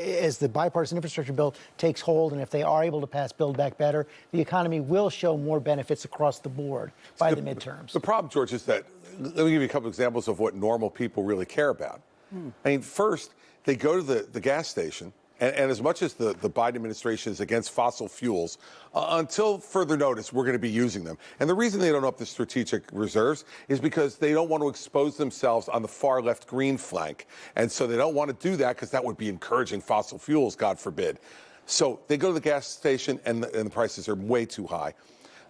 As the bipartisan infrastructure bill takes hold, and if they are able to pass Build Back Better, the economy will show more benefits across the board by the midterms. The problem, George, is that, let me give you a couple examples of what normal people really care about. I mean, first, they go to the gas station, and as much as the Biden administration is against fossil fuels, until further notice, we're going to be using them. And the reason they don't up the strategic reserves is because they don't want to expose themselves on the far left green flank. And so they don't want to do that because that would be encouraging fossil fuels, God forbid. So they go to the gas station, and the prices are way too high.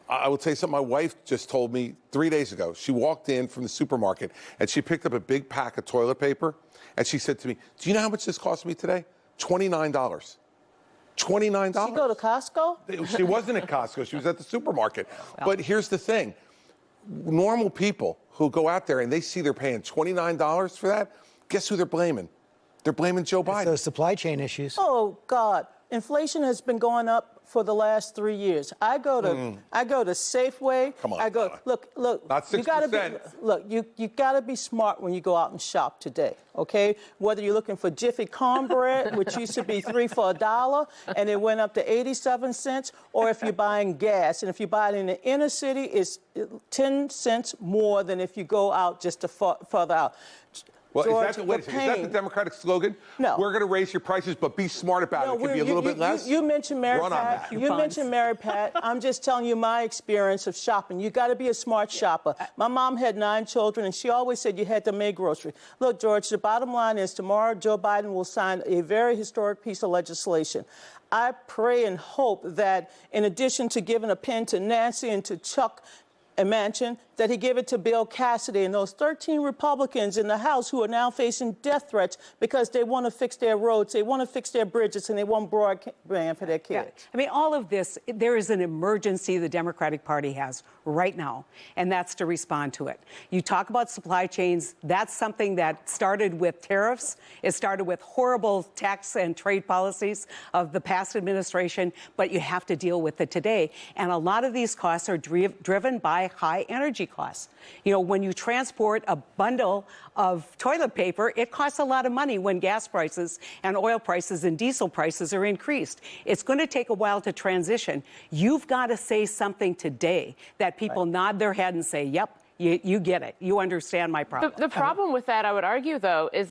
I will tell you something my wife just told me 3 days ago. She walked in from the supermarket, and she picked up a big pack of toilet paper, and she said to me, "Do you know how much this cost me today? $29. $29. She go to Costco? She wasn't at Costco. She was at the supermarket. Well, but here's the thing. Normal people who go out there and they see they're paying $29 for that, guess who they're blaming? They're blaming Joe Biden. Those supply chain issues. Oh, God. Inflation has been going up for the last 3 years. I go to Safeway. Come on. I go, look. Not 6%. You gotta be smart when you go out and shop today, okay? Whether you're looking for Jiffy cornbread, which used to be 3 for $1, and it went up to 87 cents, or if you're buying gas, and if you buy it in the inner city, it's 10 cents more than if you go out just further out. Well, George, is that the Democratic slogan? No. We're going to raise your prices, but be smart about it. It could be a little bit less. You mentioned Mary Pat. You mentioned Mary Pat. I'm just telling you my experience of shopping. You got to be a smart shopper. My mom had 9 children, and she always said you had to make groceries. Look, George, the bottom line is tomorrow Joe Biden will sign a very historic piece of legislation. I pray and hope that in addition to giving a pen to Nancy and to Chuck Manchin, that he give it to Bill Cassidy and those 13 Republicans in the House who are now facing death threats because they want to fix their roads, they want to fix their bridges, and they want broadband for their kids. Yeah. I mean, all of this, there is an emergency the Democratic Party has right now, and that's to respond to it. You talk about supply chains. That's something that started with tariffs. It started with horrible tax and trade policies of the past administration, but you have to deal with it today. And a lot of these costs are driven by high energy costs. You know, when you transport a bundle of toilet paper, it costs a lot of money when gas prices and oil prices and diesel prices are increased. It's going to take a while to transition. You've got to say something today that people nod their head and say, yep, you get it. You understand my problem. The problem with that, I would argue, though, is